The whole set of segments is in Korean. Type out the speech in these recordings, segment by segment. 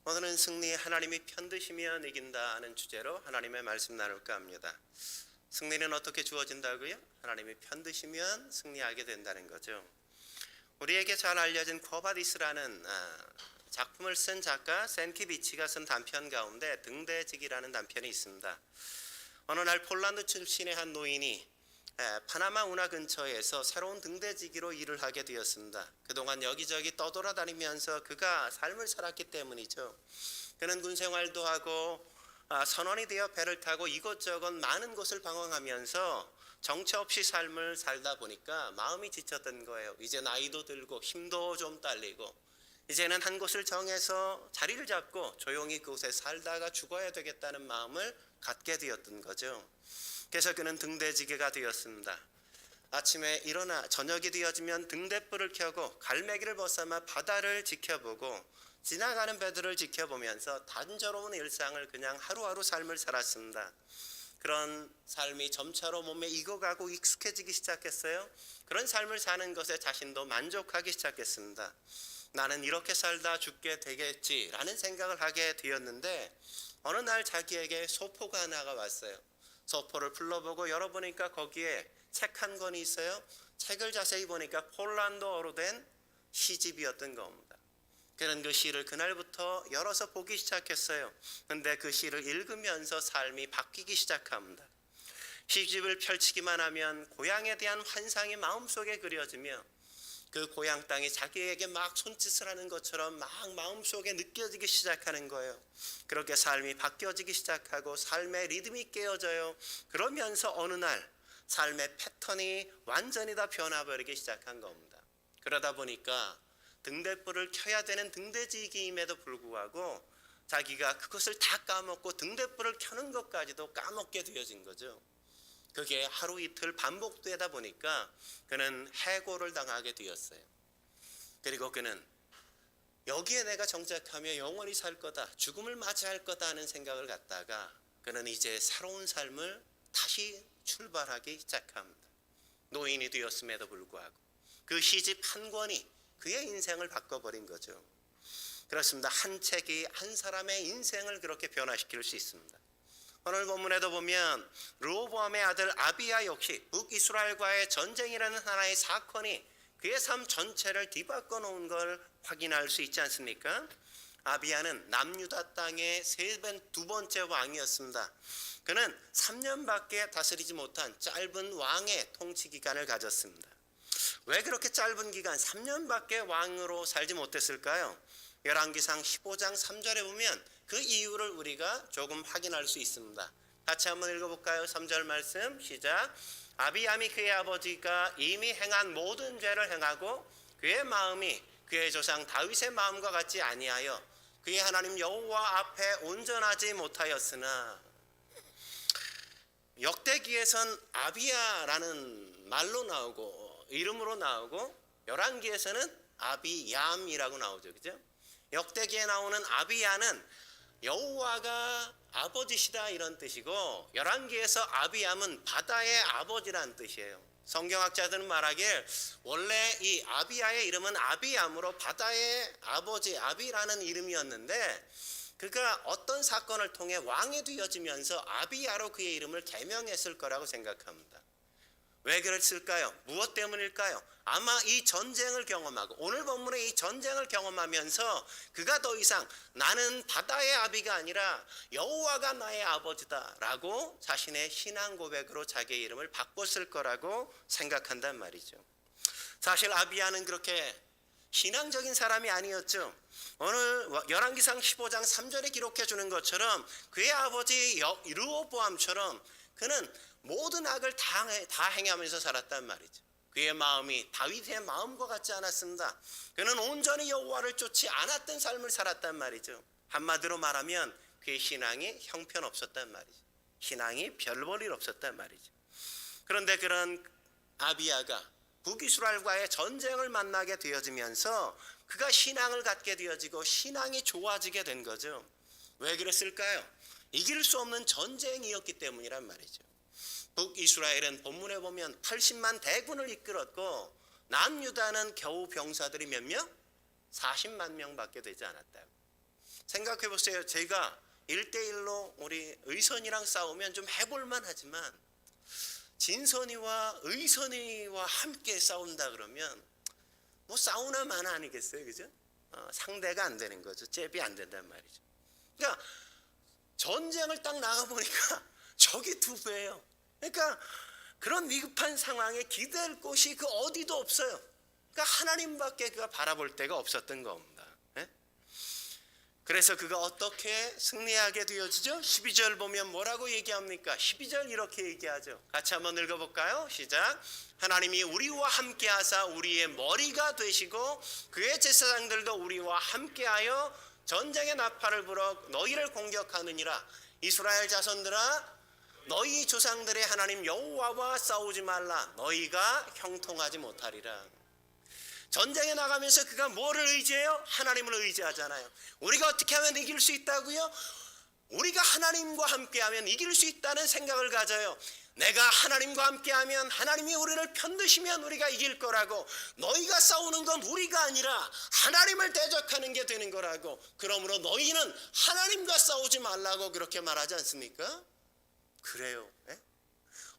오늘은 승리, 하나님이 편드시면 이긴다는 주제로 하나님의 말씀 나눌까 합니다. 승리는 어떻게 주어진다고요? 하나님이 편드시면 승리하게 된다는 거죠. 우리에게 잘 알려진 코바디스라는 작품을 쓴 작가 센키비치가 쓴 단편 가운데 등대지기라는 단편이 있습니다. 어느 날 폴란드 출신의 한 노인이 파나마 운하 근처에서 새로운 등대지기로 일을 하게 되었습니다. 그동안 여기저기 떠돌아다니면서 그가 삶을 살았기 때문이죠. 그는 군생활도 하고 선원이 되어 배를 타고 이곳저곳 많은 곳을 방황하면서 정처 없이 삶을 살다 보니까 마음이 지쳤던 거예요. 이제 나이도 들고 힘도 좀 딸리고 이제는 한 곳을 정해서 자리를 잡고 조용히 그곳에 살다가 죽어야 되겠다는 마음을 갖게 되었던 거죠. 그래서 그는 등대지기가 되었습니다. 아침에 일어나 저녁이 되어지면 등대불을 켜고 갈매기를 벗삼아 바다를 지켜보고 지나가는 배들을 지켜보면서 단조로운 일상을 그냥 하루하루 삶을 살았습니다. 그런 삶이 점차로 몸에 익어가고 익숙해지기 시작했어요. 그런 삶을 사는 것에 자신도 만족하기 시작했습니다. 나는 이렇게 살다 죽게 되겠지라는 생각을 하게 되었는데 어느 날 자기에게 소포가 하나가 왔어요. 소포를 풀러보고 열어보니까 거기에 책 한 권이 있어요. 책을 자세히 보니까 폴란드어로 된 시집이었던 겁니다. 그는 그 시를 그날부터 열어서 보기 시작했어요. 그런데 그 시를 읽으면서 삶이 바뀌기 시작합니다. 시집을 펼치기만 하면 고향에 대한 환상이 마음속에 그려지며 그 고향 땅이 자기에게 막 손짓을 하는 것처럼 막 마음속에 느껴지기 시작하는 거예요. 그렇게 삶이 바뀌어지기 시작하고 삶의 리듬이 깨어져요. 그러면서 어느 날 삶의 패턴이 완전히 다 변화버리기 시작한 겁니다. 그러다 보니까 등대불을 켜야 되는 등대지기임에도 불구하고 자기가 그것을 다 까먹고 등대불을 켜는 것까지도 까먹게 되어진 거죠. 그게 하루 이틀 반복되다 보니까 그는 해고를 당하게 되었어요. 그리고 그는 여기에 내가 정착하며 영원히 살 거다, 죽음을 맞이할 거다 하는 생각을 갖다가 그는 이제 새로운 삶을 다시 출발하기 시작합니다. 노인이 되었음에도 불구하고 그 시집 한 권이 그의 인생을 바꿔버린 거죠. 그렇습니다. 한 책이 한 사람의 인생을 그렇게 변화시킬 수 있습니다. 오늘 본문에도 보면 르호보암의 아들 아비야 역시 북이스라엘과의 전쟁이라는 하나의 사건이 그의 삶 전체를 뒤바꿔 놓은 걸 확인할 수 있지 않습니까? 아비야는 남유다 땅의 두 번째 왕이었습니다. 그는 3년밖에 다스리지 못한 짧은 왕의 통치 기간을 가졌습니다. 왜 그렇게 짧은 기간 3년밖에 왕으로 살지 못했을까요? 열왕기상 15장 3절에 보면 그 이유를 우리가 조금 확인할 수 있습니다. 같이 한번 읽어볼까요? 3절 말씀 시작. 아비암이 그의 아버지가 이미 행한 모든 죄를 행하고 그의 마음이 그의 조상 다윗의 마음과 같지 아니하여 그의 하나님 여호와 앞에 온전하지 못하였으나. 역대기에선 아비야라는 말로 나오고 이름으로 나오고 열왕기에서는 아비얌이라고 나오죠. 그죠? 역대기에 나오는 아비야는 여호와가 아버지시다 이런 뜻이고 열왕기에서 아비암은 바다의 아버지라는 뜻이에요. 성경학자들은 말하길 원래 이 아비야의 이름은 아비암으로 바다의 아버지 아비라는 이름이었는데 그가 어떤 사건을 통해 왕이 되어지면서 아비야로 그의 이름을 개명했을 거라고 생각합니다. 왜 그랬을까요? 무엇 때문일까요? 아마 이 전쟁을 경험하고 오늘 본문의 이 전쟁을 경험하면서 그가 더 이상 나는 바다의 아비가 아니라 여호와가 나의 아버지다 라고 자신의 신앙 고백으로 자기의 이름을 바꿨을 거라고 생각한단 말이죠. 사실 아비야는 그렇게 신앙적인 사람이 아니었죠. 오늘 열왕기상 15장 3절에 기록해 주는 것처럼 그의 아버지 르호보암처럼 그는 모든 악을 다 행하면서 살았단 말이죠. 그의 마음이 다윗의 마음과 같지 않았습니다. 그는 온전히 여호와를 쫓지 않았던 삶을 살았단 말이죠. 한마디로 말하면 그의 신앙이 형편없었단 말이죠. 신앙이 별 볼 일 없었단 말이죠. 그런데 그런 아비야가 북이스라엘과의 전쟁을 만나게 되어지면서 그가 신앙을 갖게 되어지고 신앙이 좋아지게 된 거죠. 왜 그랬을까요? 이길 수 없는 전쟁이었기 때문이란 말이죠. 북이스라엘은 본문에 보면 80만 대군을 이끌었고 남유다는 겨우 병사들이 몇 명? 40만 명밖에 되지 않았다고. 생각해 보세요. 제가 1대1로 우리 의선이랑 싸우면 좀 해볼만 하지만 진선이와 의선이와 함께 싸운다 그러면 뭐 싸우나 마나 아니겠어요, 그죠? 상대가 안 되는 거죠. 잽이 안 된단 말이죠. 그러니까 전쟁을 딱 나가보니까 적이 두 배예요. 그러니까 그런 위급한 상황에 기댈 곳이 그 어디도 없어요. 그러니까 하나님밖에 그가 바라볼 데가 없었던 겁니다. 예? 그래서 그가 어떻게 승리하게 되어지죠? 12절 보면 뭐라고 얘기합니까? 12절 이렇게 얘기하죠. 같이 한번 읽어볼까요? 시작. 하나님이 우리와 함께하사 우리의 머리가 되시고 그의 제사장들도 우리와 함께하여 전쟁의 나팔을 불어 너희를 공격하느니라. 이스라엘 자손들아, 너희 조상들의 하나님 여호와와 싸우지 말라. 너희가 형통하지 못하리라. 전쟁에 나가면서 그가 뭐를 의지해요? 하나님을 의지하잖아요. 우리가 어떻게 하면 이길 수 있다고요? 우리가 하나님과 함께하면 이길 수 있다는 생각을 가져요. 내가 하나님과 함께하면 하나님이 우리를 편드시면 우리가 이길 거라고. 너희가 싸우는 건 우리가 아니라 하나님을 대적하는 게 되는 거라고. 그러므로 너희는 하나님과 싸우지 말라고 그렇게 말하지 않습니까? 그래요. 예?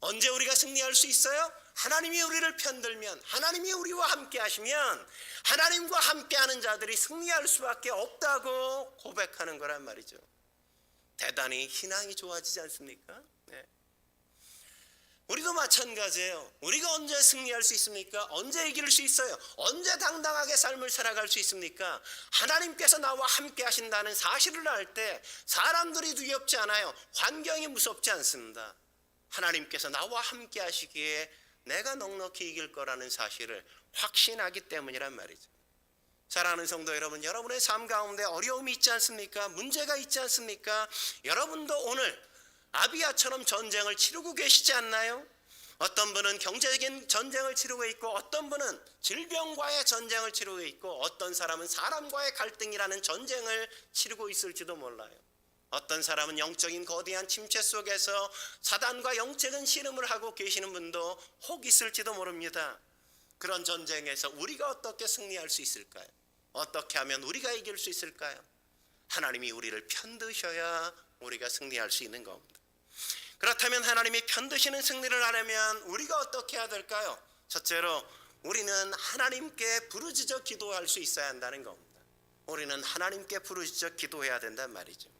언제 우리가 승리할 수 있어요? 하나님이 우리를 편들면, 하나님이 우리와 함께 하시면 하나님과 함께하는 자들이 승리할 수밖에 없다고 고백하는 거란 말이죠. 대단히 신앙이 좋아지지 않습니까? 네. 우리도 마찬가지예요. 우리가 언제 승리할 수 있습니까? 언제 이길 수 있어요? 언제 당당하게 삶을 살아갈 수 있습니까? 하나님께서 나와 함께 하신다는 사실을 알 때 사람들이 두렵지 않아요. 환경이 무섭지 않습니다. 하나님께서 나와 함께 하시기에 내가 넉넉히 이길 거라는 사실을 확신하기 때문이란 말이죠. 사랑하는 성도 여러분, 여러분의 삶 가운데 어려움이 있지 않습니까? 문제가 있지 않습니까? 여러분도 오늘 아비야처럼 전쟁을 치르고 계시지 않나요? 어떤 분은 경제적인 전쟁을 치르고 있고, 어떤 분은 질병과의 전쟁을 치르고 있고, 어떤 사람은 사람과의 갈등이라는 전쟁을 치르고 있을지도 몰라요. 어떤 사람은 영적인 거대한 침체 속에서 사단과 영적인 씨름을 하고 계시는 분도 혹 있을지도 모릅니다. 그런 전쟁에서 우리가 어떻게 승리할 수 있을까요? 어떻게 하면 우리가 이길 수 있을까요? 하나님이 우리를 편드셔야 우리가 승리할 수 있는 겁니다. 그렇다면 하나님이 편드시는 승리를 하려면 우리가 어떻게 해야 될까요? 첫째로 우리는 하나님께 부르짖어 기도할 수 있어야 한다는 겁니다. 우리는 하나님께 부르짖어 기도해야 된단 말이죠.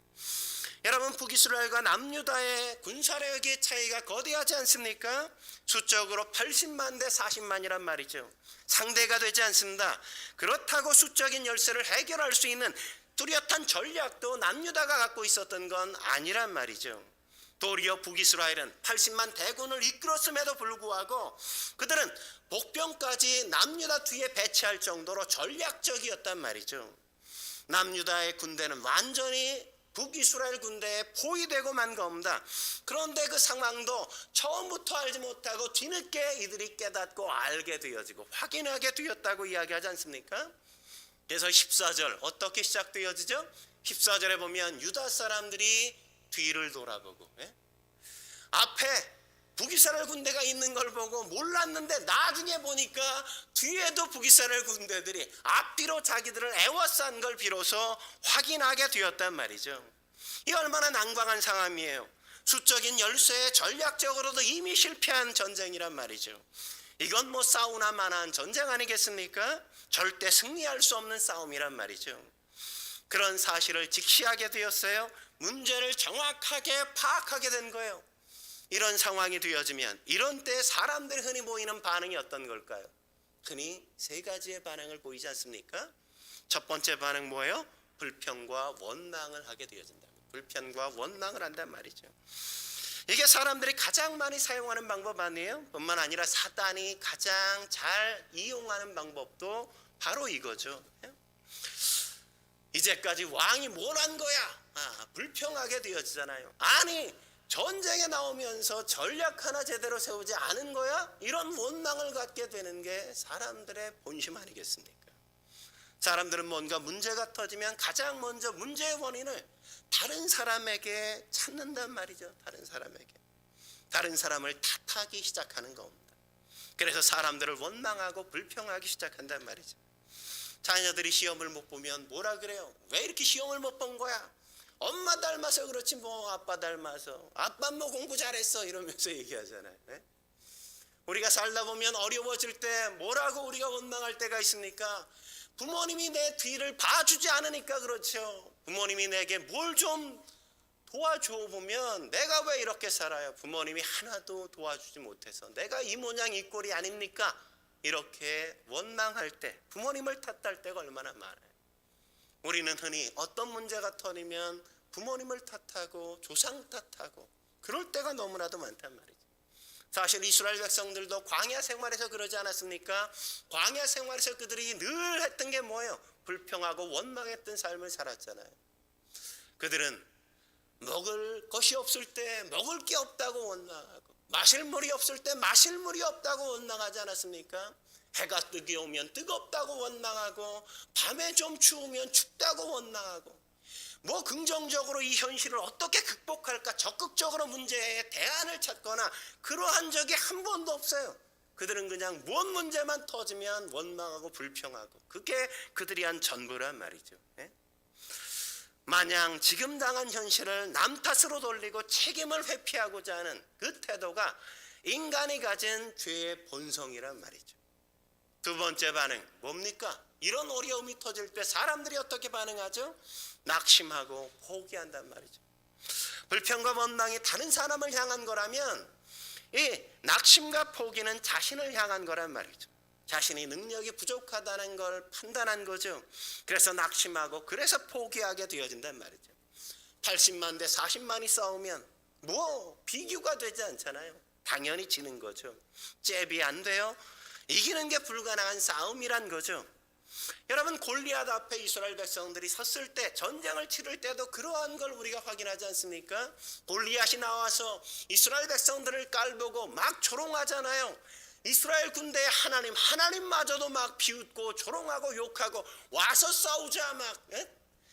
여러분, 북이스라엘과 남유다의 군사력의 차이가 거대하지 않습니까? 수적으로 80만 대 40만이란 말이죠. 상대가 되지 않습니다. 그렇다고 수적인 열세를 해결할 수 있는 뚜렷한 전략도 남유다가 갖고 있었던 건 아니란 말이죠. 도리어 북이스라엘은 80만 대군을 이끌었음에도 불구하고 그들은 복병까지 남유다 뒤에 배치할 정도로 전략적이었단 말이죠. 남유다의 군대는 완전히 북이스라엘 군대에 포위되고 만 겁니다. 그런데 그 상황도 처음부터 알지 못하고 뒤늦게 이들이 깨닫고 알게 되어지고 확인하게 되었다고 이야기하지 않습니까? 그래서 14절 어떻게 시작되어지죠? 14절에 보면 유다 사람들이 뒤를 돌아보고, 앞에 북이스라엘 군대가 있는 걸 보고 몰랐는데 나중에 보니까 뒤에도 북이스라엘 군대들이 앞뒤로 자기들을 애워싼 걸 비로소 확인하게 되었단 말이죠. 이 얼마나 난감한 상황이에요. 수적인 열세에 전략적으로도 이미 실패한 전쟁이란 말이죠. 이건 뭐 싸우나 마나한 전쟁 아니겠습니까? 절대 승리할 수 없는 싸움이란 말이죠. 그런 사실을 직시하게 되었어요. 문제를 정확하게 파악하게 된 거예요. 이런 상황이 되어지면 이런 때 사람들이 흔히 보이는 반응이 어떤 걸까요? 흔히 세 가지의 반응을 보이지 않습니까? 첫 번째 반응 뭐예요? 불평과 원망을 하게 되어진다. 불평과 원망을 한단 말이죠. 이게 사람들이 가장 많이 사용하는 방법 아니에요? 뿐만 아니라 사단이 가장 잘 이용하는 방법도 바로 이거죠. 이제까지 왕이 뭘 한 거야? 불평하게 되어지잖아요. 아니, 전쟁에 나오면서 전략 하나 제대로 세우지 않은 거야? 이런 원망을 갖게 되는 게 사람들의 본심 아니겠습니까? 사람들은 뭔가 문제가 터지면 가장 먼저 문제의 원인을 다른 사람에게 찾는단 말이죠. 다른 사람을 탓하기 시작하는 겁니다. 그래서 사람들을 원망하고 불평하기 시작한단 말이죠. 자녀들이 시험을 못 보면 뭐라 그래요? 왜 이렇게 시험을 못 본 거야? 엄마 닮아서 그렇지 뭐 아빠 닮아서. 아빠 뭐 공부 잘했어 이러면서 얘기하잖아요. 네? 우리가 살다 보면 어려워질 때 뭐라고 우리가 원망할 때가 있습니까? 부모님이 내 뒤를 봐주지 않으니까 그렇죠. 부모님이 내게 뭘 좀 도와줘 보면 내가 왜 이렇게 살아요? 부모님이 하나도 도와주지 못해서 내가 이 모양 이 꼴이 아닙니까? 이렇게 원망할 때, 부모님을 탓할 때가 얼마나 많아요. 우리는 흔히 어떤 문제가 터지면 부모님을 탓하고 조상 탓하고 그럴 때가 너무나도 많단 말이죠. 사실 이스라엘 백성들도 광야 생활에서 그러지 않았습니까? 광야 생활에서 그들이 늘 했던 게 뭐예요? 불평하고 원망했던 삶을 살았잖아요. 그들은 먹을 것이 없을 때 먹을 게 없다고 원망하고, 마실 물이 없을 때 마실 물이 없다고 원망하지 않았습니까? 해가 뜨기 오면 뜨겁다고 원망하고, 밤에 좀 추우면 춥다고 원망하고, 뭐 긍정적으로 이 현실을 어떻게 극복할까 적극적으로 문제에 대안을 찾거나 그러한 적이 한 번도 없어요. 그들은 그냥 뭔 문제만 터지면 원망하고 불평하고, 그게 그들이 한 전부란 말이죠. 마냥 지금 당한 현실을 남 탓으로 돌리고 책임을 회피하고자 하는 그 태도가 인간이 가진 죄의 본성이란 말이죠. 두 번째 반응 뭡니까? 이런 어려움이 터질 때 사람들이 어떻게 반응하죠? 낙심하고 포기한단 말이죠. 불평과 원망이 다른 사람을 향한 거라면 이 낙심과 포기는 자신을 향한 거란 말이죠. 자신이 능력이 부족하다는 걸 판단한 거죠. 그래서 낙심하고 그래서 포기하게 되어진단 말이죠. 80만 대 40만이 싸우면 뭐 비교가 되지 않잖아요. 당연히 지는 거죠. 잽이 안 돼요. 이기는 게 불가능한 싸움이란 거죠. 여러분, 골리앗 앞에 이스라엘 백성들이 섰을 때, 전쟁을 치를 때도 그러한 걸 우리가 확인하지 않습니까? 골리앗이 나와서 이스라엘 백성들을 깔보고 막 조롱하잖아요. 이스라엘 군대의 하나님마저도 막 비웃고 조롱하고 욕하고 와서 싸우자 막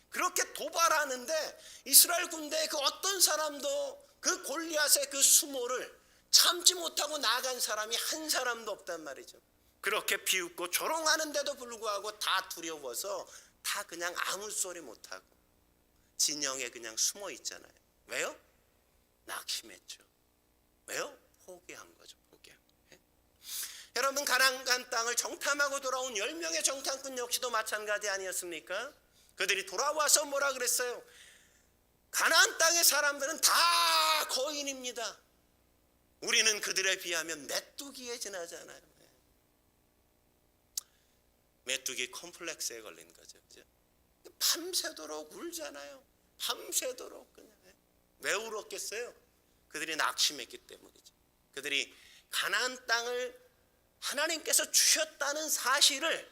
그렇게 도발하는데, 이스라엘 군대의 그 어떤 사람도 그 골리앗의 그 수모를 참지 못하고 나간 사람이 한 사람도 없단 말이죠. 그렇게 비웃고 조롱하는데도 불구하고 다 두려워서 다 그냥 아무 소리 못하고 진영에 그냥 숨어 있잖아요. 왜요? 낙심했죠. 왜요? 포기한 거죠. 여러분, 가나안 땅을 정탐하고 돌아온 10명의 정탐꾼 역시도 마찬가지 아니었습니까? 그들이 돌아와서 뭐라 그랬어요? 가나안 땅의 사람들은 다 거인입니다. 우리는 그들에 비하면 메뚜기에 지나잖아요. 메뚜기 컴플렉스에 걸린 거죠. 그죠? 밤새도록 울잖아요. 밤새도록 그냥. 왜 울었겠어요? 그들이 낙심했기 때문이죠. 그들이 가나안 땅을 하나님께서 주셨다는 사실을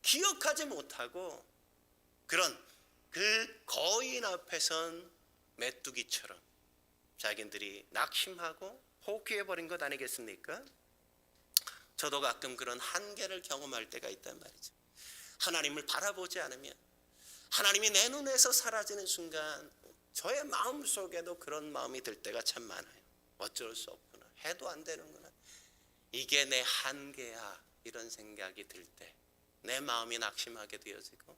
기억하지 못하고 그런 그 거인 앞에선 메뚜기처럼 자기들이 낙심하고 포기해버린 것 아니겠습니까? 저도 가끔 그런 한계를 경험할 때가 있단 말이죠. 하나님을 바라보지 않으면, 하나님이 내 눈에서 사라지는 순간 저의 마음속에도 그런 마음이 들 때가 참 많아요. 어쩔 수 없구나, 해도 안 되는구나, 이게 내 한계야, 이런 생각이 들 때 내 마음이 낙심하게 되어지고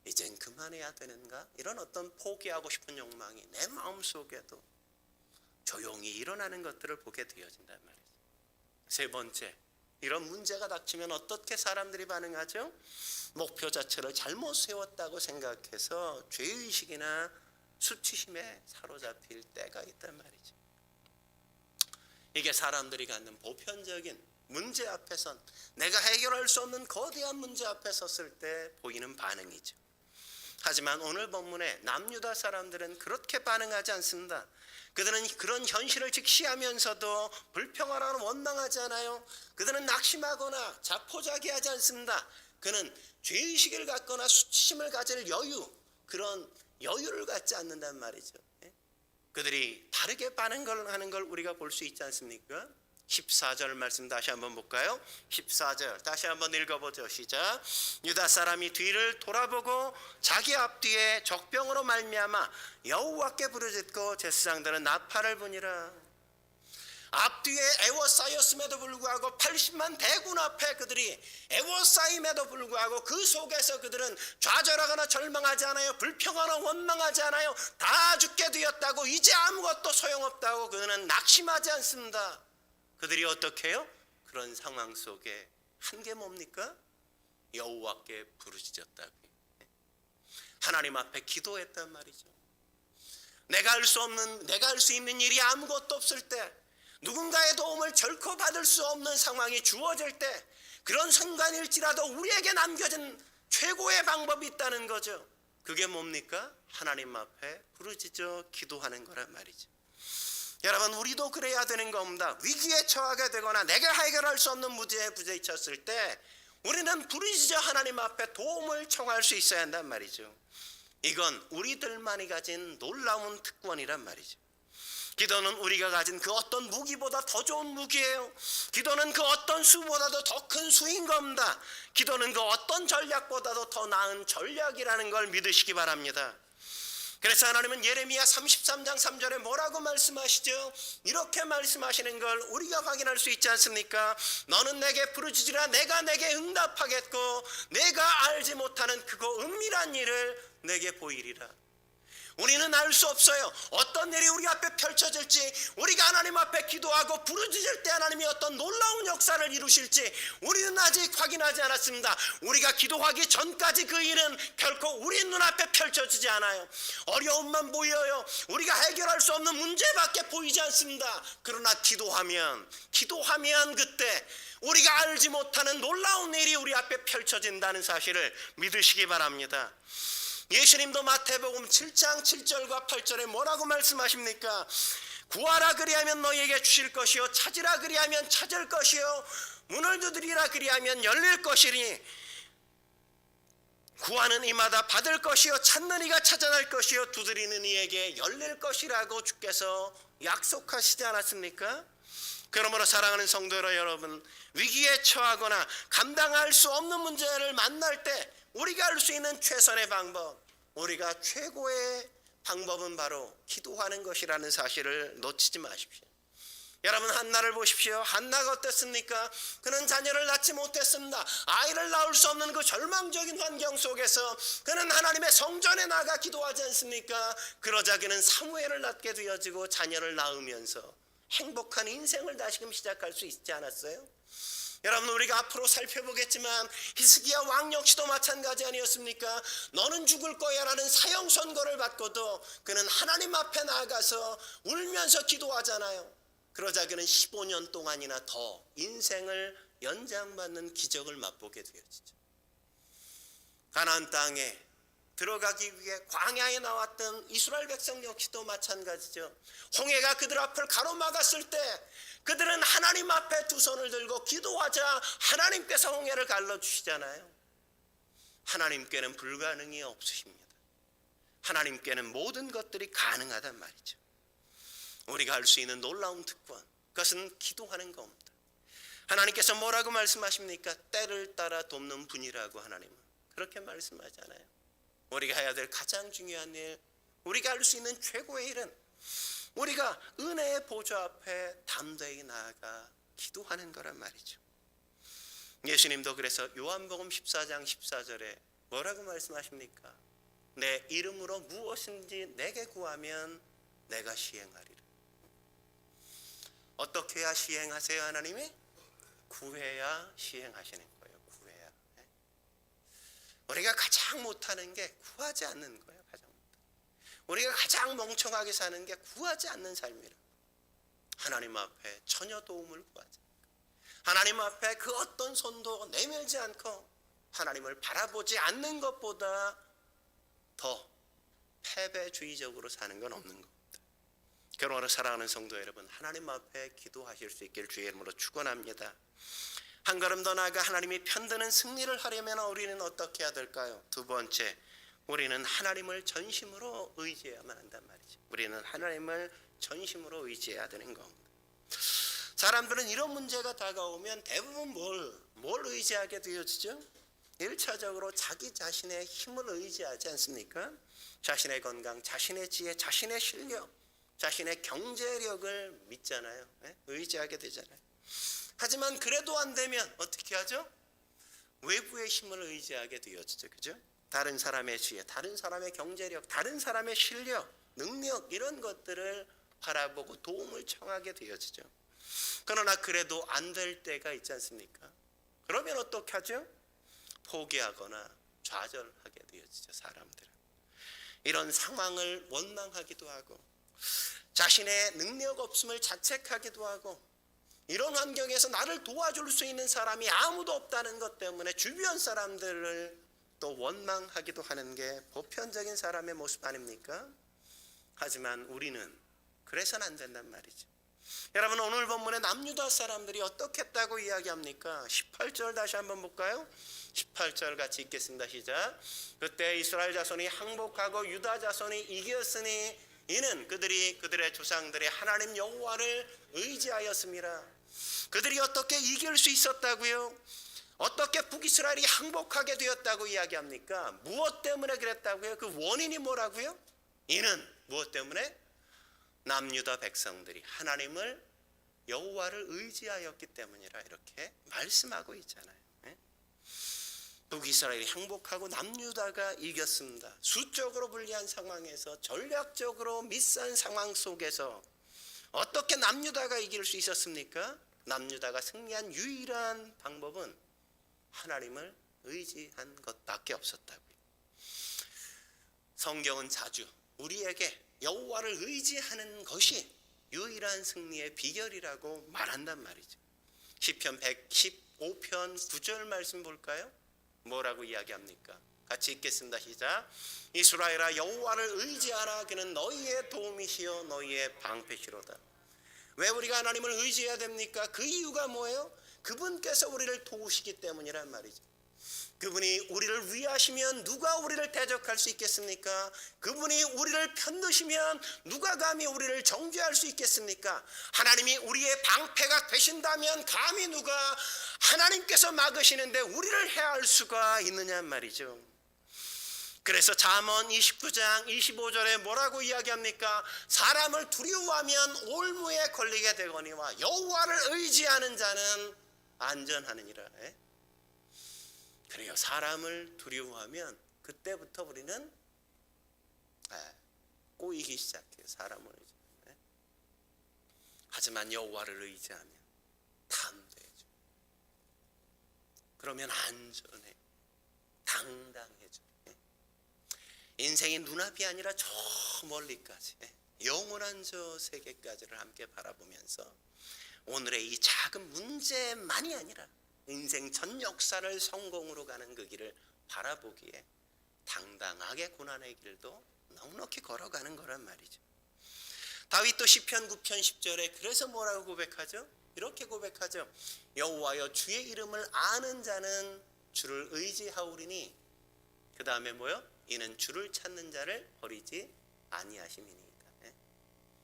이젠 그만해야 되는가, 이런 어떤 포기하고 싶은 욕망이 내 마음속에도 조용히 일어나는 것들을 보게 되어진단 말이죠. 세 번째, 이런 문제가 닥치면 어떻게 사람들이 반응하죠? 목표 자체를 잘못 세웠다고 생각해서 죄의식이나 수치심에 사로잡힐 때가 있단 말이죠. 이게 사람들이 갖는 보편적인 문제 앞에선, 내가 해결할 수 없는 거대한 문제 앞에 섰을 때 보이는 반응이죠. 하지만 오늘 본문에 남유다 사람들은 그렇게 반응하지 않습니다. 그들은 그런 현실을 직시하면서도 불평하거나 원망하지 않아요. 그들은 낙심하거나 자포자기하지 않습니다. 그는 죄의식을 갖거나 수치심을 가질 여유, 그런 여유를 갖지 않는단 말이죠. 그들이 다르게 반응하는 걸 우리가 볼 수 있지 않습니까? 14절 말씀 다시 한번 볼까요? 14절 다시 한번 읽어보죠. 시작. 유다 사람이 뒤를 돌아보고 자기 앞뒤에 적병으로 말미암아 여호와께 부르짖고 제사장들은 나팔을 부니라. 앞뒤에 애워싸였음에도 불구하고 80만 대군 앞에 그들이 애워싸임에도 불구하고 그 속에서 그들은 좌절하거나 절망하지 않아요. 불평하거나 원망하지 않아요. 다 죽게 되었다고, 이제 아무것도 소용없다고 그들은 낙심하지 않습니다. 그들이 어떻게 해요? 그런 상황 속에 한 게 뭡니까? 여호와께 부르짖었다고. 하나님 앞에 기도했단 말이죠. 내가 할 수 있는 일이 아무것도 없을 때, 누군가의 도움을 결코 받을 수 없는 상황이 주어질 때, 그런 순간일지라도 우리에게 남겨진 최고의 방법이 있다는 거죠. 그게 뭡니까? 하나님 앞에 부르짖어 기도하는 거란 말이죠. 여러분, 우리도 그래야 되는 겁니다. 위기에 처하게 되거나 내가 해결할 수 없는 문제에 부딪혔을 때 우리는 부르짖어 하나님 앞에 도움을 청할 수 있어야 한단 말이죠. 이건 우리들만이 가진 놀라운 특권이란 말이죠. 기도는 우리가 가진 그 어떤 무기보다 더 좋은 무기예요. 기도는 그 어떤 수보다도 더 큰 수인 겁니다. 기도는 그 어떤 전략보다도 더 나은 전략이라는 걸 믿으시기 바랍니다. 그래서 하나님은 예레미야 33장 3절에 뭐라고 말씀하시죠? 이렇게 말씀하시는 걸 우리가 확인할 수 있지 않습니까? 너는 내게 부르짖으라, 내가 내게 응답하겠고 내가 알지 못하는 그거 은밀한 일을 내게 보이리라. 우리는 알 수 없어요. 어떤 일이 우리 앞에 펼쳐질지, 우리가 하나님 앞에 기도하고 부르짖을 때 하나님이 어떤 놀라운 역사를 이루실지 우리는 아직 확인하지 않았습니다. 우리가 기도하기 전까지 그 일은 결코 우리 눈앞에 펼쳐지지 않아요. 어려움만 보여요. 우리가 해결할 수 없는 문제밖에 보이지 않습니다. 그러나 기도하면 그때 우리가 알지 못하는 놀라운 일이 우리 앞에 펼쳐진다는 사실을 믿으시기 바랍니다. 예수님도 마태복음 7장 7절과 8절에 뭐라고 말씀하십니까? 구하라 그리하면 너희에게 주실 것이요, 찾으라 그리하면 찾을 것이요, 문을 두드리라 그리하면 열릴 것이니 구하는 이마다 받을 것이요, 찾는 이가 찾아날 것이요, 두드리는 이에게 열릴 것이라고 주께서 약속하시지 않았습니까? 그러므로 사랑하는 성도 여러분, 위기에 처하거나 감당할 수 없는 문제를 만날 때 우리가 할 수 있는 최선의 방법, 우리가 최고의 방법은 바로 기도하는 것이라는 사실을 놓치지 마십시오. 여러분, 한나를 보십시오. 한나가 어땠습니까? 그는 자녀를 낳지 못했습니다. 아이를 낳을 수 없는 그 절망적인 환경 속에서 그는 하나님의 성전에 나가 기도하지 않습니까? 그러자 그는 사무엘을 낳게 되어지고 자녀를 낳으면서 행복한 인생을 다시금 시작할 수 있지 않았어요? 여러분, 우리가 앞으로 살펴보겠지만 히스기야 왕 역시도 마찬가지 아니었습니까? 너는 죽을 거야 라는 사형 선고를 받고도 그는 하나님 앞에 나아가서 울면서 기도하잖아요. 그러자 그는 15년 동안이나 더 인생을 연장받는 기적을 맛보게 되어지죠. 가나안 땅에 들어가기 위해 광야에 나왔던 이스라엘 백성 역시도 마찬가지죠. 홍해가 그들 앞을 가로막았을 때 그들은 하나님 앞에 두 손을 들고 기도하자 하나님께서 홍해를 갈라주시잖아요. 하나님께는 불가능이 없으십니다. 하나님께는 모든 것들이 가능하단 말이죠. 우리가 할 수 있는 놀라운 특권, 그것은 기도하는 겁니다. 하나님께서 뭐라고 말씀하십니까? 때를 따라 돕는 분이라고 하나님은 그렇게 말씀하잖아요. 우리가 해야 될 가장 중요한 일, 우리가 할 수 있는 최고의 일은 우리가 은혜의 보좌 앞에 담대히 나아가 기도하는 거란 말이죠. 예수님도 그래서 요한복음 14장 14절에 뭐라고 말씀하십니까? 내 이름으로 무엇인지 내게 구하면 내가 시행하리라. 어떻게 해야 시행하세요? 하나님이? 구해야 시행하시는 거예요. 구해야. 우리가 가장 못하는 게 구하지 않는 거예요. 우리가 가장 멍청하게 사는 게 구하지 않는 삶이라. 하나님 앞에 전혀 도움을 구하지 않고, 하나님 앞에 그 어떤 손도 내밀지 않고 하나님을 바라보지 않는 것보다 더 패배주의적으로 사는 건 없는 겁니다. 그러므로 사랑하는 성도 여러분, 하나님 앞에 기도하실 수 있길 주의 이름으로 축원합니다. 한 걸음 더 나아가 하나님이 편드는 승리를 하려면 우리는 어떻게 해야 될까요? 두 번째, 우리는 하나님을 전심으로 의지해야만 한단 말이죠. 우리는 하나님을 전심으로 의지해야 되는 겁니다. 사람들은 이런 문제가 다가오면 대부분 뭘 의지하게 되어지죠? 1차적으로 자기 자신의 힘을 의지하지 않습니까? 자신의 건강, 자신의 지혜, 자신의 실력, 자신의 경제력을 믿잖아요. 의지하게 되잖아요. 하지만 그래도 안 되면 어떻게 하죠? 외부의 힘을 의지하게 되어지죠. 그죠? 다른 사람의 지혜, 다른 사람의 경제력, 다른 사람의 실력, 능력 이런 것들을 바라보고 도움을 청하게 되어지죠. 그러나 그래도 안 될 때가 있지 않습니까? 그러면 어떻게 하죠? 포기하거나 좌절하게 되어지죠. 사람들은 이런 상황을 원망하기도 하고 자신의 능력 없음을 자책하기도 하고 이런 환경에서 나를 도와줄 수 있는 사람이 아무도 없다는 것 때문에 주변 사람들을 또 원망하기도 하는 게 보편적인 사람의 모습 아닙니까? 하지만 우리는 그래서는 안 된단 말이죠. 여러분, 오늘 본문에 남유다 사람들이 어떻게 했다고 이야기합니까? 18절 다시 한번 볼까요? 18절 같이 읽겠습니다. 시작. 그때 이스라엘 자손이 항복하고 유다 자손이 이겼으니 이는 그들의 조상들의 하나님 여호와를 의지하였습니다. 그들이 어떻게 이길 수 있었다고요? 어떻게 북이스라엘이 항복하게 되었다고 이야기합니까? 무엇 때문에 그랬다고요? 그 원인이 뭐라고요? 이는 무엇 때문에? 남유다 백성들이 하나님을 여호와를 의지하였기 때문이라 이렇게 말씀하고 있잖아요. 북이스라엘이 항복하고 남유다가 이겼습니다. 수적으로 불리한 상황에서 전략적으로 미산 상황 속에서 어떻게 남유다가 이길 수 있었습니까? 남유다가 승리한 유일한 방법은 하나님을 의지한 것밖에 없었다고요. 성경은 자주 우리에게 여호와를 의지하는 것이 유일한 승리의 비결이라고 말한단 말이죠. 시편 115편 9절 말씀 볼까요? 뭐라고 이야기합니까? 같이 읽겠습니다. 시작. 이스라엘아 여호와를 의지하라. 그는 너희의 도움이시요 너희의 방패시로다. 왜 우리가 하나님을 의지해야 됩니까? 그 이유가 뭐예요? 그분께서 우리를 도우시기 때문이란 말이죠. 그분이 우리를 위하시면 누가 우리를 대적할 수 있겠습니까? 그분이 우리를 편드시면 누가 감히 우리를 정죄할 수 있겠습니까? 하나님이 우리의 방패가 되신다면 감히 누가 하나님께서 막으시는데 우리를 해할 수가 있느냐 말이죠. 그래서 잠언 29장 25절에 뭐라고 이야기합니까? 사람을 두려워하면 올무에 걸리게 되거니와 여호와를 의지하는 자는 안전하느니라. 그래요. 사람을 두려워하면 그때부터 우리는 꼬이기 시작해요. 사람을 의지하면. 하지만 여호와를 의지하면 담대해져. 그러면 안전해. 당당해져. 인생이 눈앞이 아니라 저 멀리까지 영원한 저 세계까지를 함께 바라보면서 오늘의 이 작은 문제만이 아니라 인생 전 역사를 성공으로 가는 그 길을 바라보기에 당당하게 고난의 길도 넉넉히 걸어가는 거란 말이죠. 다윗도 시편 9편 10절에 그래서 뭐라고 고백하죠? 이렇게 고백하죠. 여호와여 주의 이름을 아는 자는 주를 의지하오리니 그 다음에 뭐요? 이는 주를 찾는 자를 버리지 아니하심이니이다.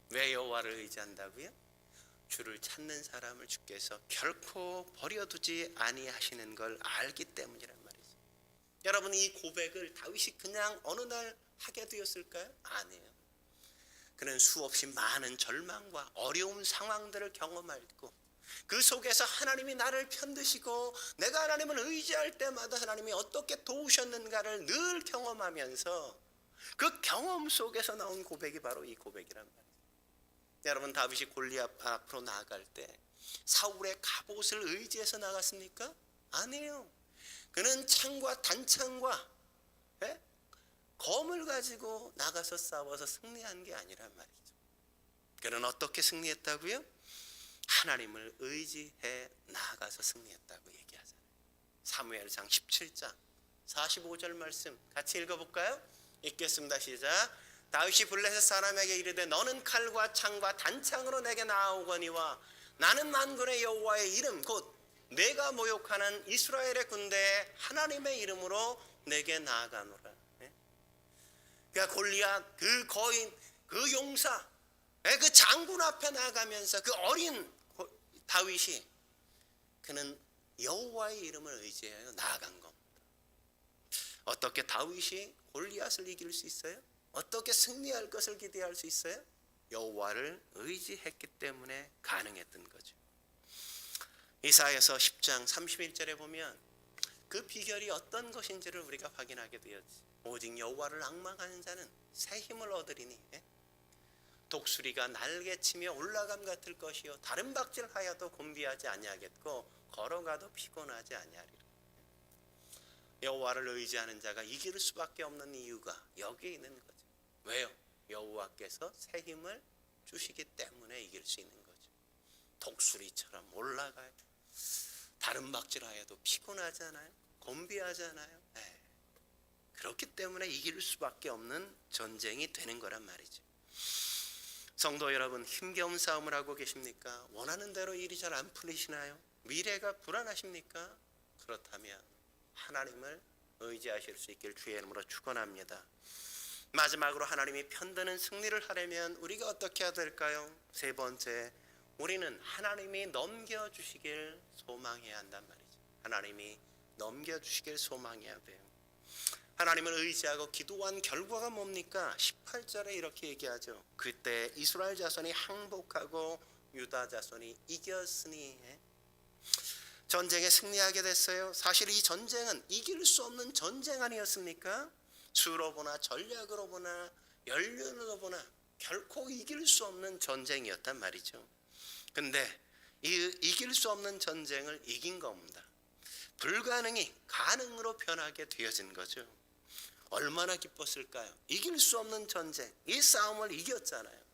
왜 여호와를 의지한다고요? 주를 찾는 사람을 주께서 결코 버려두지 아니하시는 걸 알기 때문이란 말이죠. 여러분, 이 고백을 다윗이 그냥 어느 날 하게 되었을까요? 아니에요. 그는 수없이 많은 절망과 어려운 상황들을 경험했고 그 속에서 하나님이 나를 편드시고 내가 하나님을 의지할 때마다 하나님이 어떻게 도우셨는가를 늘 경험하면서 그 경험 속에서 나온 고백이 바로 이 고백이란 말이에요. 여러분, 다윗이 골리앗 앞으로 나아갈 때 사울의 갑옷을 의지해서 나갔습니까? 아니에요. 그는 창과 단창과 검을 가지고 나가서 싸워서 승리한 게 아니란 말이죠. 그는 어떻게 승리했다고요? 하나님을 의지해 나아가서 승리했다고 얘기하잖아요. 사무엘상 17장 45절 말씀 같이 읽어볼까요? 읽겠습니다. 시작. 다윗이 블레셋 사람에게 이르되 너는 칼과 창과 단창으로 내게 나아오거니와 나는 만군의 여호와의 이름 곧 내가 모욕하는 이스라엘의 군대에 하나님의 이름으로 내게 나아가노라. 그러니까 골리앗 그 거인 그 용사 그 장군 앞에 나가면서 그 어린 다윗이 그는 여호와의 이름을 의지하여 나아간 겁니다. 어떻게 다윗이 골리앗을 이길 수 있어요? 어떻게 승리할 것을 기대할 수 있어요? 여호와를 의지했기 때문에 가능했던 거죠. 이사야서 10장 31절에 보면 그 비결이 어떤 것인지를 우리가 확인하게 되었지. 오직 여호와를 앙망하는 자는 새 힘을 얻으리니 독수리가 날개치며 올라감 같을 것이요 다른 박질하여도 곤비하지 아니하겠고 걸어가도 피곤하지 아니하리라. 여호와를 의지하는 자가 이길 수밖에 없는 이유가 여기에 있는 거죠. 왜요? 여호와께서 새 힘을 주시기 때문에 이길 수 있는 거죠. 독수리처럼 올라가요. 다른 박질하여도 피곤하지 않아요? 곤비하지 않아요? 네. 그렇기 때문에 이길 수밖에 없는 전쟁이 되는 거란 말이죠. 성도 여러분, 힘겨운 싸움을 하고 계십니까? 원하는 대로 일이 잘 안 풀리시나요? 미래가 불안하십니까? 그렇다면 하나님을 의지하실 수 있길 주의 이름으로 축원합니다. 마지막으로 하나님이 편드는 승리를 하려면 우리가 어떻게 해야 될까요? 세 번째, 우리는 하나님이 넘겨주시길 소망해야 한단 말이죠. 하나님이 넘겨주시길 소망해야 돼요. 하나님을 의지하고 기도한 결과가 뭡니까? 18절에 이렇게 얘기하죠. 그때 이스라엘 자손이 항복하고 유다 자손이 이겼으니 전쟁에 승리하게 됐어요. 사실 이 전쟁은 이길 수 없는 전쟁 아니었습니까? 수로 보나 전략으로 보나 연륜으로 보나 결코 이길 수 없는 전쟁이었단 말이죠. 근데 이길 수 없는 전쟁을 이긴 겁니다. 불가능이 가능으로 변하게 되어진 거죠. 얼마나 기뻤을까요? 이길 수 없는 전쟁, 이 싸움을 이겼잖아요.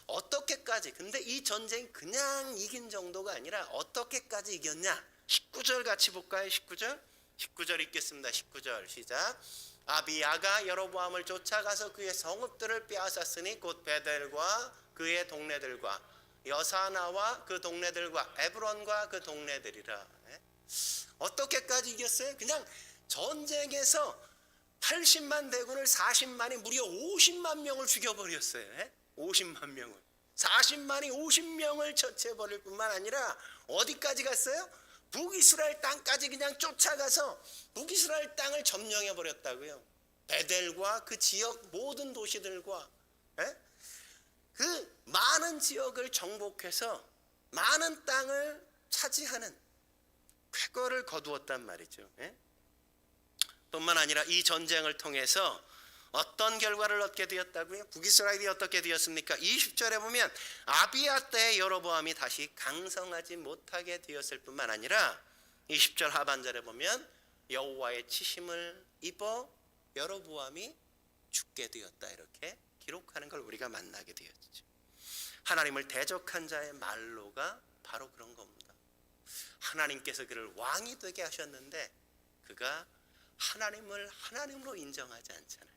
어떻게까지? 근데 이 전쟁 그냥 이긴 정도가 아니라 어떻게까지 이겼냐? 19절 같이 볼까요? 19절 읽겠습니다. 19절 시작. 아비야가 여로보암을 쫓아가서 그의 성읍들을 빼앗았으니 곧 베델과 그의 동네들과 여사나와 그 동네들과 에브론과 그 동네들이라. 어떻게까지 이겼어요? 그냥 전쟁에서 80만 대군을 40만이 무려 50만 명을 죽여버렸어요. 50만 명을. 40만이 50명을 처치해버릴 뿐만 아니라 어디까지 갔어요? 북이스라엘 땅까지 그냥 쫓아가서 북이스라엘 땅을 점령해버렸다고요. 베델과 그 지역 모든 도시들과 그 많은 지역을 정복해서 많은 땅을 차지하는 쾌거를 거두었단 말이죠. 뿐만 아니라 이 전쟁을 통해서 어떤 결과를 얻게 되었다고요? 북이스라엘이 어떻게 되었습니까? 20절에 보면 아비야 때의 여로보암이 다시 강성하지 못하게 되었을 뿐만 아니라 20절 하반절에 보면 여호와의 치심을 입어 여로보암이 죽게 되었다, 이렇게 기록하는 걸 우리가 만나게 되었죠. 하나님을 대적한 자의 말로가 바로 그런 겁니다. 하나님께서 그를 왕이 되게 하셨는데 그가 하나님을 하나님으로 인정하지 않잖아요.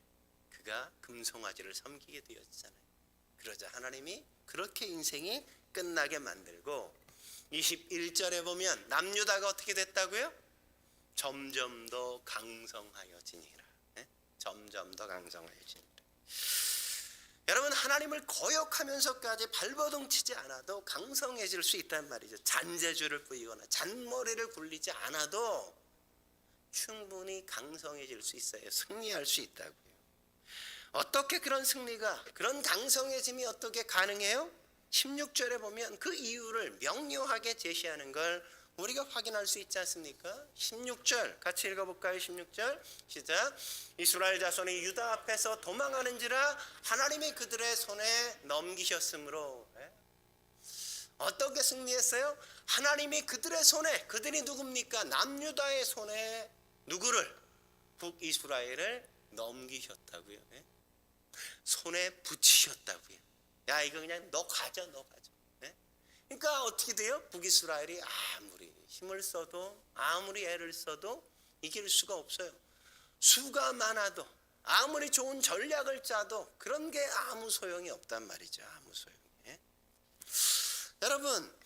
그가 금송아지를 섬기게 되었잖아요. 그러자 하나님이 그렇게 인생이 끝나게 만들고 21절에 보면 남유다가 어떻게 됐다고요? 점점 더 강성하여지니라. 점점 더 강성하여지니라. 여러분, 하나님을 거역하면서까지 발버둥 치지 않아도 강성해질 수 있단 말이죠. 잔재주를 뿌리거나 잔머리를 굴리지 않아도 충분히 강성해질 수 있어요. 승리할 수 있다고요. 어떻게 그런 승리가, 그런 강성해짐이 어떻게 가능해요? 16절에 보면 그 이유를 명료하게 제시하는 걸 우리가 확인할 수 있지 않습니까? 16절 같이 읽어볼까요? 16절 시작. 이스라엘 자손이 유다 앞에서 도망하는지라 하나님이 그들의 손에 넘기셨으므로. 어떻게 승리했어요? 하나님이 그들의 손에, 그들이 누굽니까? 남유다의 손에 누구를? 북이스라엘을 넘기셨다고요. 손에 붙이셨다고요. 야, 이거 그냥 너 가져. 그러니까 어떻게 돼요? 북이스라엘이 아무리 힘을 써도 아무리 애를 써도 이길 수가 없어요. 수가 많아도 아무리 좋은 전략을 짜도 그런 게 아무 소용이 없단 말이죠. 아무 소용이. 여러분,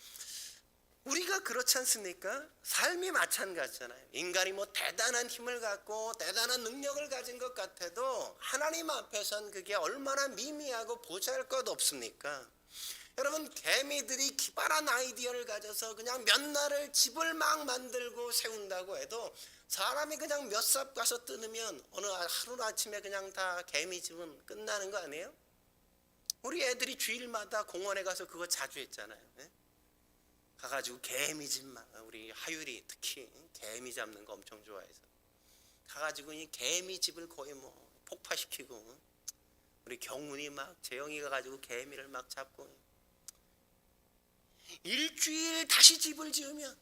우리가 그렇지 않습니까? 삶이 마찬가지잖아요. 인간이 뭐 대단한 힘을 갖고 대단한 능력을 가진 것 같아도 하나님 앞에선 그게 얼마나 미미하고 보잘것 없습니까? 여러분, 개미들이 기발한 아이디어를 가져서 그냥 몇 날을 집을 막 만들고 세운다고 해도 사람이 그냥 몇 삽 가서 뜯으면 어느 하루 아침에 그냥 다 개미 집은 끝나는 거 아니에요? 우리 애들이 주일마다 공원에 가서 그거 자주 했잖아요. 예? 가가지고 개미집 우리 하율이 특히 개미 잡는 거 엄청 좋아해서 가가지고 이 개미집을 거의 뭐 폭파시키고 우리 경훈이 막 재영이가 가지고 개미를 막 잡고 일주일 다시 집을 지으면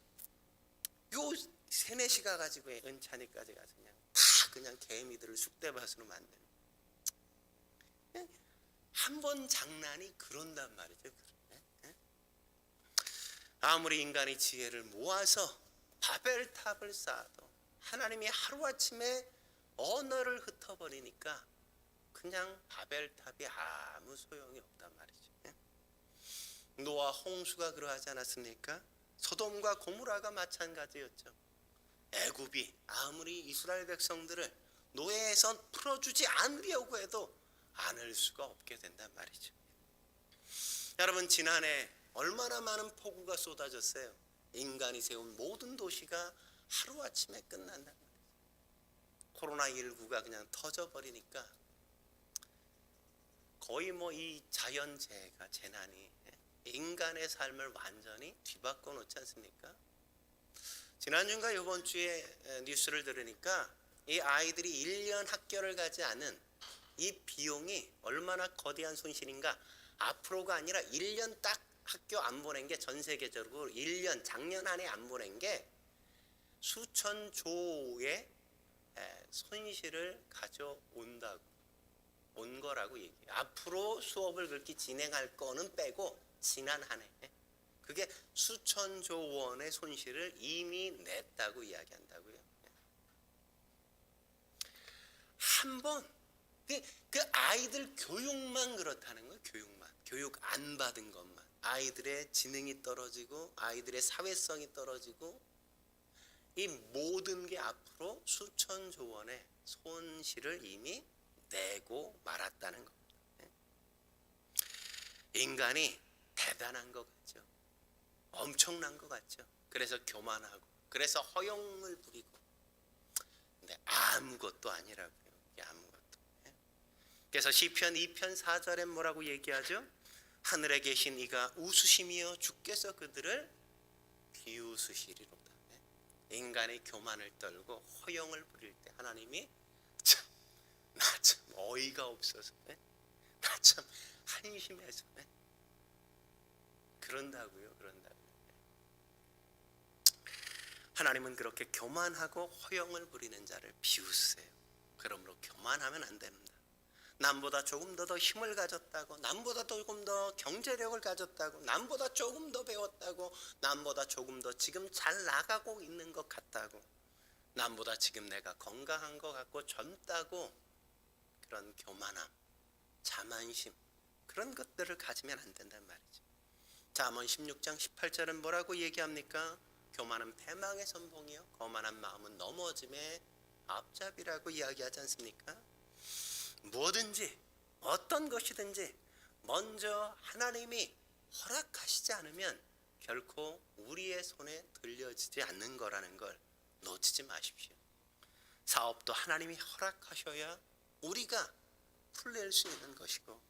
요 세네시가 가지고 은찬이까지 가서 그냥 개미들을 쑥대밭으로 만드는 한 번 장난이 그런단 말이죠. 아무리 인간이 지혜를 모아서 바벨탑을 쌓아도 하나님이 하루아침에 언어를 흩어버리니까 그냥 바벨탑이 아무 소용이 없단 말이죠. 노아 홍수가 그러하지 않았습니까? 소돔과 고모라가 마찬가지였죠. 애굽이 아무리 이스라엘 백성들을 노예에서 풀어주지 않으려고 해도 않을 수가 없게 된단 말이죠. 여러분, 지난해 얼마나 많은 폭우가 쏟아졌어요. 인간이 세운 모든 도시가 하루아침에 끝난단 말이죠. 코로나19가 그냥 터져버리니까 거의 뭐 이 자연재해가 재난이 인간의 삶을 완전히 뒤바꿔 놓지 않습니까? 지난주인가 이번 주에 뉴스를 들으니까 이 아이들이 1년 학교를 가지 않은 이 비용이 얼마나 거대한 손실인가. 앞으로가 아니라 1년 딱 학교 안 보낸 게 전 세계적으로 1년 작년 안에 안 보낸 게 수천 조의 손실을 가져온다고 온 거라고 얘기해요. 앞으로 수업을 그렇게 진행할 거는 빼고 지난 한 해 그게 수천 조 원의 손실을 이미 냈다고 이야기한다고요. 한 번 그 아이들 교육만 그렇다는 거예요. 교육 안 받은 것만 아이들의 지능이 떨어지고 아이들의 사회성이 떨어지고 이 모든 게 앞으로 수천 조 원의 손실을 이미 내고 말았다는 겁니다. 인간이 대단한 것 같죠. 엄청난 것 같죠. 그래서 교만하고 그래서 허영을 부리고 근데 아무것도 아니라고요. 이게 아무것도. 그래서 시편 2편 4절에 뭐라고 얘기하죠? 하늘에 계신 이가 웃으시며 주께서 그들을 비웃으시리로다. 인간의 교만을 떨고 허영을 부릴 때 하나님이 나 참 어이가 없어서 나 참 한심해서 그런다고요. 하나님은 그렇게 교만하고 허영을 부리는 자를 비웃으세요. 그러므로 교만하면 안 됩니다. 남보다 조금 더 힘을 가졌다고, 남보다 조금 더 경제력을 가졌다고, 남보다 조금 더 배웠다고, 남보다 조금 더 지금 잘 나가고 있는 것 같다고, 남보다 지금 내가 건강한 것 같고 젊다고 그런 교만함, 자만심 그런 것들을 가지면 안 된단 말이죠. 잠언 16장 18절은 뭐라고 얘기합니까? 교만은 패망의 선봉이요 거만한 마음은 넘어짐의 앞잡이라고 이야기하지 않습니까? 뭐든지 어떤 것이든지 먼저 하나님이 허락하시지 않으면 결코 우리의 손에 들려지지 않는 거라는 걸 놓치지 마십시오. 사업도 하나님이 허락하셔야 우리가 풀낼 수 있는 것이고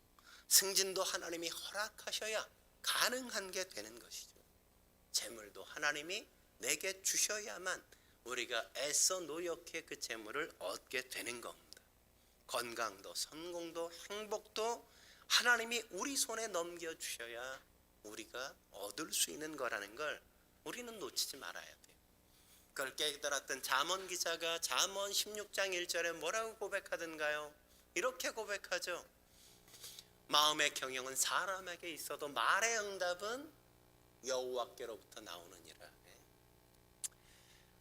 승진도 하나님이 허락하셔야 가능한 게 되는 것이죠. 재물도 하나님이 내게 주셔야만 우리가 애써 노력해 그 재물을 얻게 되는 겁니다. 건강도 성공도 행복도 하나님이 우리 손에 넘겨주셔야 우리가 얻을 수 있는 거라는 걸 우리는 놓치지 말아야 돼요. 그걸 깨달았던 잠언 기자가 잠언 16장 1절에 뭐라고 고백하던가요? 이렇게 고백하죠. 마음의 경영은 사람에게 있어도 말의 응답은 여호와께로부터 나오느니라.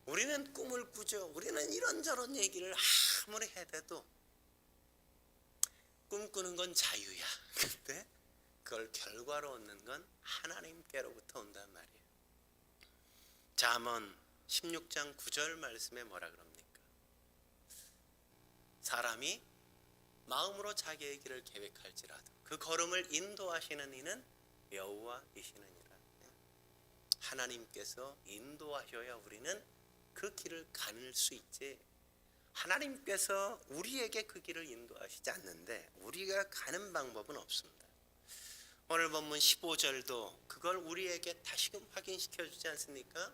우리는 꿈을 꾸죠. 우리는 이런저런 얘기를 아무리 해대도 꿈꾸는 건 자유야. 근데 그걸 결과로 얻는 건 하나님께로부터 온단 말이에요. 잠언 16장 9절 말씀에 뭐라 그럽니까? 사람이 마음으로 자기의 길을 계획할지라도 그 걸음을 인도하시는 이는 여호와이시느니라. 하나님께서 인도하셔야 우리는 그 길을 가는 수 있지. 하나님께서 우리에게 그 길을 인도하시지 않는데 우리가 가는 방법은 없습니다. 오늘 본문 15절도 그걸 우리에게 다시금 확인시켜 주지 않습니까?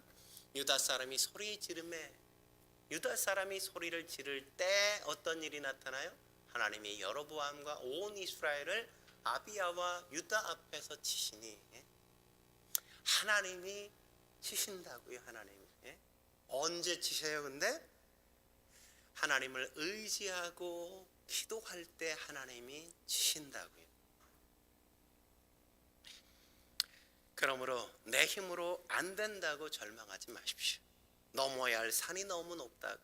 유다 사람이 소리 지름에 유다 사람이 소리를 지를 때 어떤 일이 나타나요? 하나님이 여로보암과 온 이스라엘을 아비야와 유다 앞에서 치시니 하나님이 치신다고요. 하나님이 언제 치셔요? 근데 하나님을 의지하고 기도할 때 하나님이 치신다고요. 그러므로 내 힘으로 안 된다고 절망하지 마십시오. 넘어야 할 산이 너무 높다고,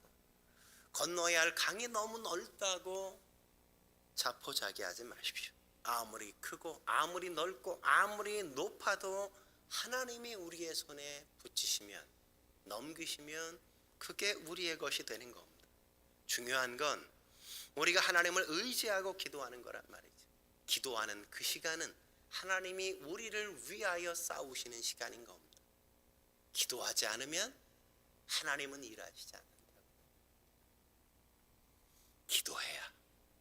건너야 할 강이 너무 넓다고 자포자기하지 마십시오. 아무리 크고 아무리 넓고 아무리 높아도 하나님이 우리의 손에 붙이시면, 넘기시면 그게 우리의 것이 되는 겁니다. 중요한 건 우리가 하나님을 의지하고 기도하는 거란 말이죠. 기도하는 그 시간은 하나님이 우리를 위하여 싸우시는 시간인 겁니다. 기도하지 않으면 하나님은 일하시지 않는다고. 기도해야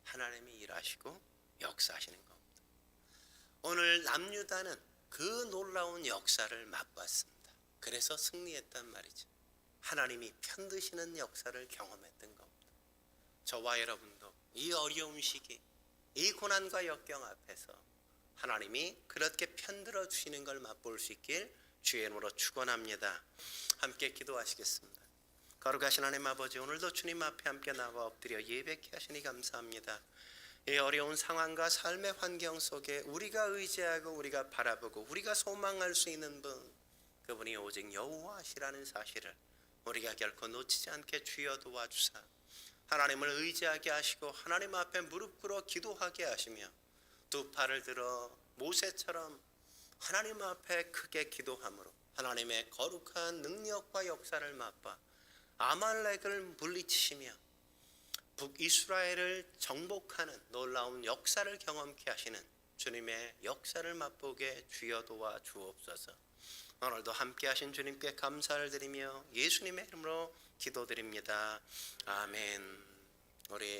하나님이 일하시고 역사하시는 겁니다. 오늘 남유다는 그 놀라운 역사를 맛봤습니다. 그래서 승리했단 말이죠. 하나님이 편드시는 역사를 경험했던 겁니다. 저와 여러분도 이 어려운 시기, 이 고난과 역경 앞에서 하나님이 그렇게 편들어 주시는 걸 맛볼 수 있길 주의 이름으로 축원합니다. 함께 기도하시겠습니다. 거룩하신 하나님 아버지, 오늘도 주님 앞에 함께 나와 엎드려 예배케 하시니 감사합니다. 이 어려운 상황과 삶의 환경 속에 우리가 의지하고 우리가 바라보고 우리가 소망할 수 있는 분, 그분이 오직 여호와시라는 사실을 우리가 결코 놓치지 않게 주여 도와주사 하나님을 의지하게 하시고 하나님 앞에 무릎 꿇어 기도하게 하시며 두 팔을 들어 모세처럼 하나님 앞에 크게 기도함으로 하나님의 거룩한 능력과 역사를 맛봐 아말렉을 물리치시며 북이스라엘을 정복하는 놀라운 역사를 경험케 하시는 주님의 역사를 맛보게 주여 도와 주옵소서. 오늘도 함께 하신 주님께 감사를 드리며 예수님의 이름으로 기도드립니다. 아멘. 우리